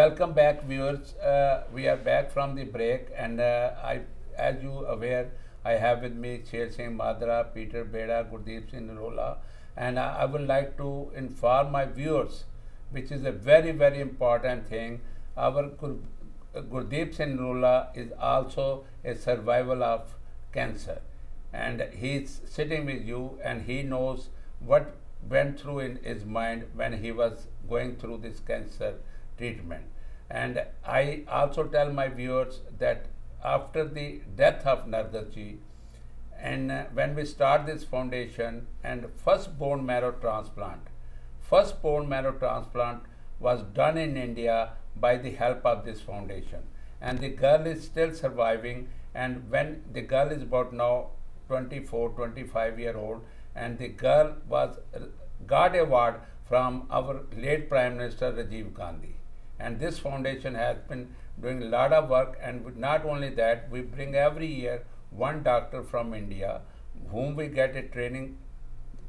welcome back, viewers. We are back from the break, and as you aware, I have with me Sher Singh Madra, Peter Beda, Gurdeep Singh Narola, and I would like to inform my viewers, which is a very, very important thing. Our Gurdeep Singh Narola is also a survivor of cancer, and he's sitting with you, and he knows what went through in his mind when he was going through this cancer treatment. And I also tell my viewers that after the death of Nargis, and when we start this foundation and first bone marrow transplant was done in India by the help of this foundation, and the girl is still surviving. And when the girl is about now 24-25 year old, and the girl got a award from our late Prime Minister Rajiv Gandhi. And this foundation has been doing a lot of work, and not only that, we bring every year one doctor from India whom we get a training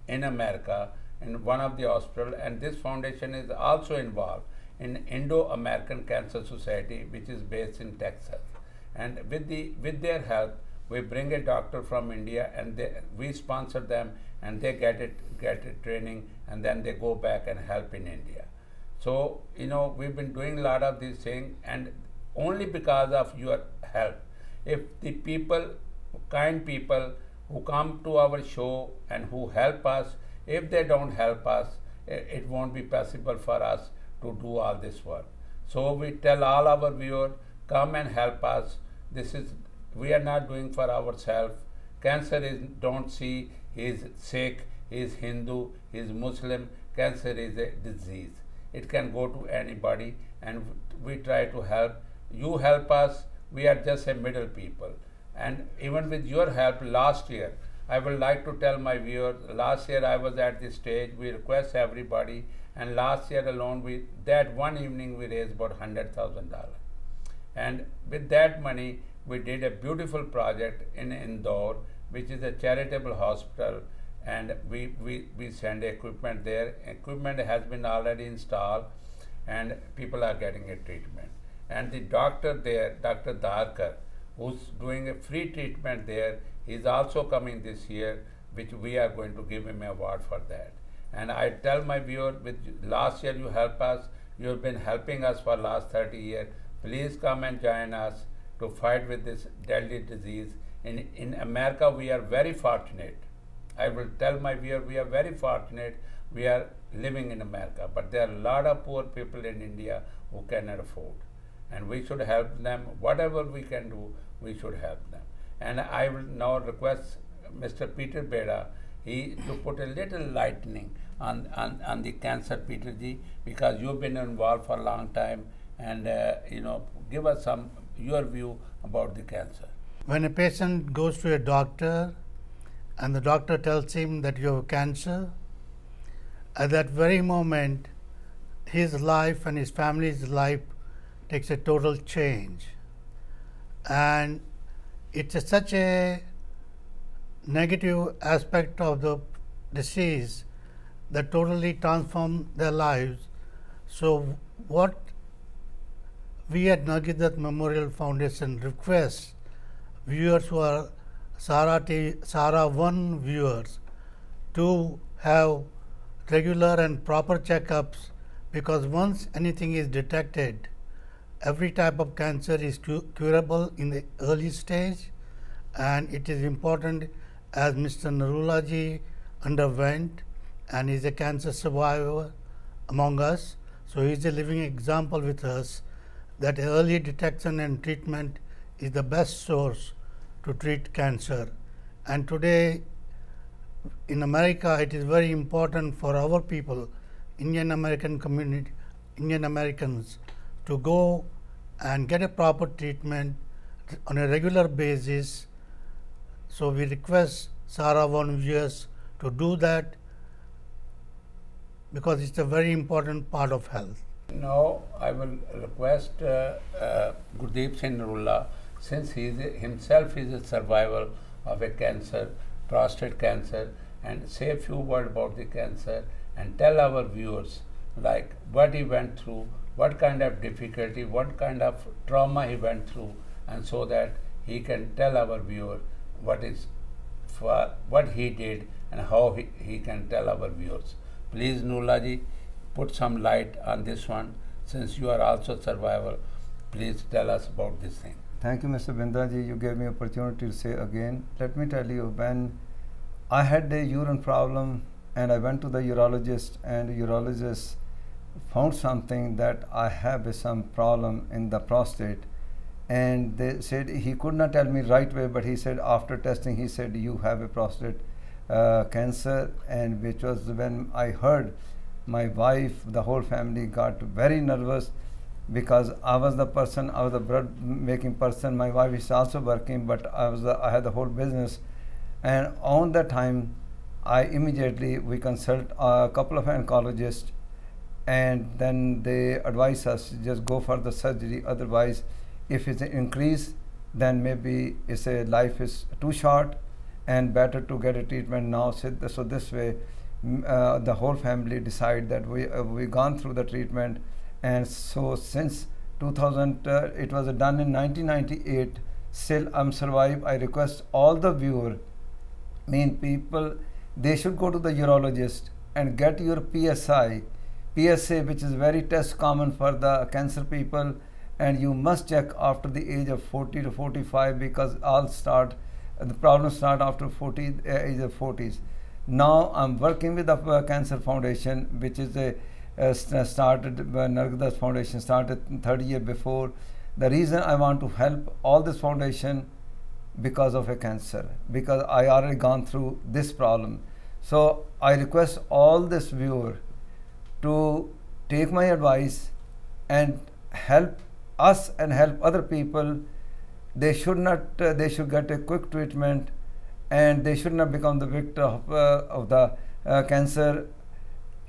in America in one of the hospitals, and this foundation is also involved in Indo-American Cancer Society, which is based in Texas. And with their help, we bring a doctor from India, and we sponsor them, and they get a training, and then they go back and help in India. So, we've been doing a lot of these things, and only because of your help. If the kind people who come to our show and who help us, if they don't help us, it won't be possible for us to do all this work. So we tell all our viewers, come and help us. We are not doing for ourselves. Cancer is, don't see, he is Sikh, he is Hindu, he is Muslim. Cancer is a disease. It can go to anybody, and we try to help. You help us, we are just a middle people. And even with your help last year, I would like to tell my viewers, last year I was at this stage, we request everybody, and last year alone, that one evening we raised about $100,000. And with that money, we did a beautiful project in Indore, which is a charitable hospital, and we send equipment there. Equipment has been already installed, and people are getting a treatment. And the doctor there, Dr. Darkar, who's doing a free treatment there, is also coming this year, which we are going to give him an award for that. And I tell my viewers, last year you helped us, you have been helping us for last 30 years. Please come and join us to fight with this deadly disease. In America, we are very fortunate. I will tell my viewers, we are very fortunate. We are living in America, but there are a lot of poor people in India who cannot afford. And we should help them. Whatever we can do, we should help them. And I will now request Mr. Peter Beda to put a little lightening on the cancer, Peter ji, because you've been involved for a long time, and give us your view about the cancer. When a patient goes to a doctor and the doctor tells him that you have cancer, at that very moment his life and his family's life takes a total change, and it's such a negative aspect of the disease that totally transforms their lives. So what we at Nargis Dutt Memorial Foundation request viewers who are Sahara 1 viewers to have regular and proper checkups, because once anything is detected, every type of cancer is curable in the early stage, and it is important, as Mr. Narola ji underwent, and is a cancer survivor among us. So he is a living example with us that early detection and treatment is the best source to treat cancer. And today in America, it is very important for our people, Indian American community, Indian Americans, to go and get a proper treatment on a regular basis. So we request Sahara 1 viewers to do that, because it's a very important part of health. Now I will request Gurdeep Singh Narola, since he himself is a survivor of a cancer, prostate cancer, and say a few words about the cancer and tell our viewers like what he went through what kind of difficulty, what kind of trauma he went through, and so that he can tell our viewer what he did and how he can tell our viewers. Please, Nullaji, put some light on this one. Since you are also survivor, please tell us about this thing. Thank you, Mr. Bindaji. You gave me opportunity to say again. Let me tell you, when I had a urine problem and I went to the urologist, and the urologist found something that I have some problem in the prostate, and they said he could not tell me right way, but he said after testing, he said you have a prostate cancer. And which was when I heard, my wife, the whole family got very nervous, because I was the bread making person. My wife is also working, but I had the whole business. And on that time, we consult a couple of oncologists, and then they advise us just go for the surgery. Otherwise, if it's an increase, then maybe life is too short, and better to get a treatment now. So this way, the whole family decide that we gone through the treatment. And so since 2000, it was done in 1998. Still, I'm survived. I request all the viewer, people, they should go to the urologist and get your PSA, which is very test common for the cancer people, and you must check after the age of 40 to 45, because the problems start after age of 40s. Now I'm working with the Cancer Foundation, which is Nargis Foundation started 30 years before. The reason I want to help all this foundation, because of a cancer, because I already gone through this problem. So I request all this viewer to take my advice and help us and help other people. They should get a quick treatment, and they should not become the victim of the cancer.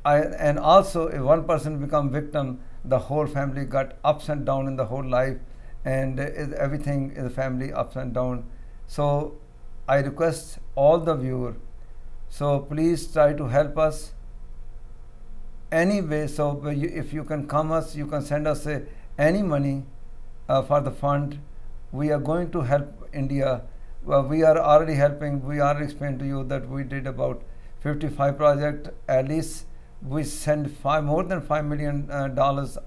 And also, if one person become victim, the whole family got ups and down in the whole life, and everything in the family ups and down. So I request all the viewer, so please try to help us anyway. So if you can come us, you can send us any money for the fund. We are going to help India. We are already helping. We already explained to you that we did about 55 projects. At least we send more than $5 million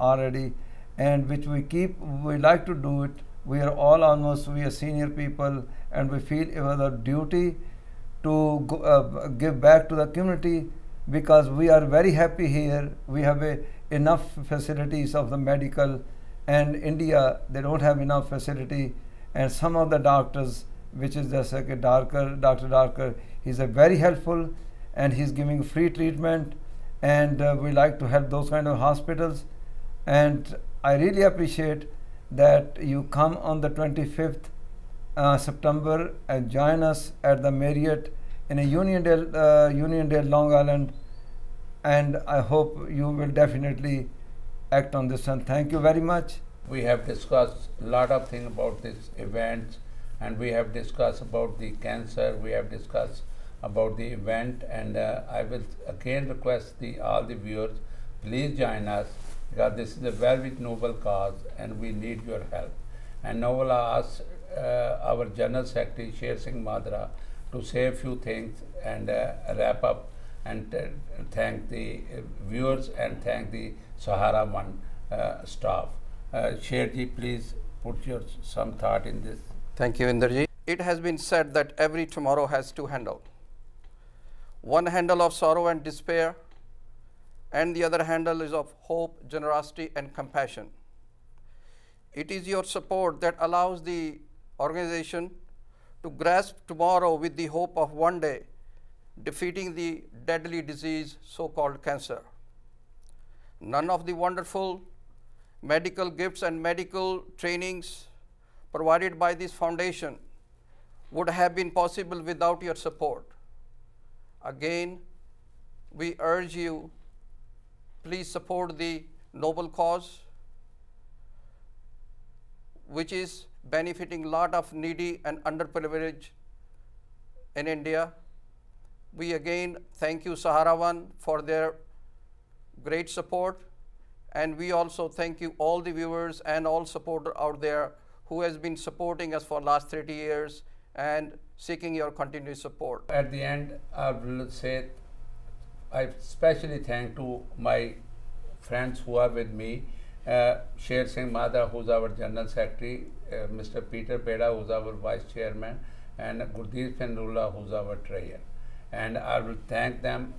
already, and which we like to do it. We are we are senior people, and we feel it was our duty to give back to the community, because we are very happy here. We have enough facilities of the medical, and India, they don't have enough facility. And some of the doctors, which is just like Dr. Darker, he's very helpful, and he's giving free treatment, and we like to help those kind of hospitals. And I really appreciate that you come on the 25th September and join us at the Marriott in a Uniondale, Long Island, and I hope you will definitely act on this one. Thank you very much. We have discussed a lot of things about this event, and we have discussed about the cancer, we have discussed about the event, and I will again request all the viewers, please join us, because this is a very noble cause and we need your help. And now I will ask our General Secretary Sher Singh Madra to say a few things and wrap up, and thank the viewers and thank the Sahara One staff. Sherji, please put some thought in this. Thank you, Inderji. It has been said that every tomorrow has two handles. One handle of sorrow and despair, and the other handle is of hope, generosity, and compassion. It is your support that allows the organization to grasp tomorrow with the hope of one day defeating the deadly disease so-called cancer. None of the wonderful medical gifts and medical trainings provided by this foundation would have been possible without your support. Again, we urge you, please support the noble cause, which is benefiting a lot of needy and underprivileged in India. We again thank you, Sahara One, for their great support, And we also thank you, all the viewers and all supporters out there who has been supporting us for last 30 years and seeking your continued support. At the end, I will say I especially thank to my friends who are with me, Sher Singh Madha, who's our General Secretary, Mr. Peter Beda, who's our Vice Chairman, and Gurdeep Sindhullah, who's our Treasurer. And I will thank them.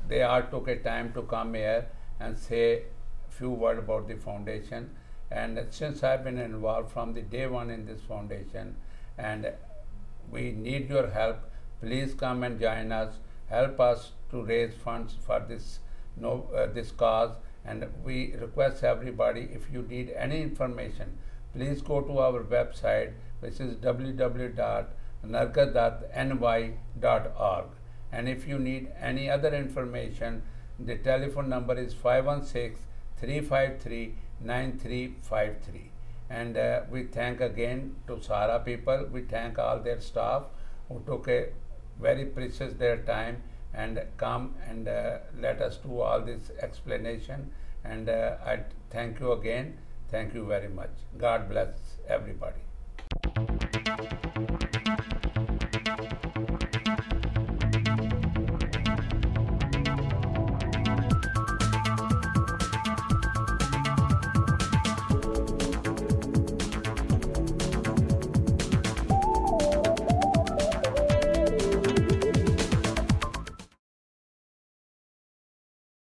They all took a time to come here and say a few words about the foundation. And since I've been involved from the day one in this foundation, and we need your help, please come and join us, help us to raise funds for this this cause. And we request everybody, if you need any information, please go to our website, which is www.nargis.ny.org. And if you need any other information, the telephone number is 516-353-9353. And we thank again to Sahara people. We thank all their staff who took a very precious their time and come and let us do all this explanation. And I thank you again. Thank you very much. God bless everybody.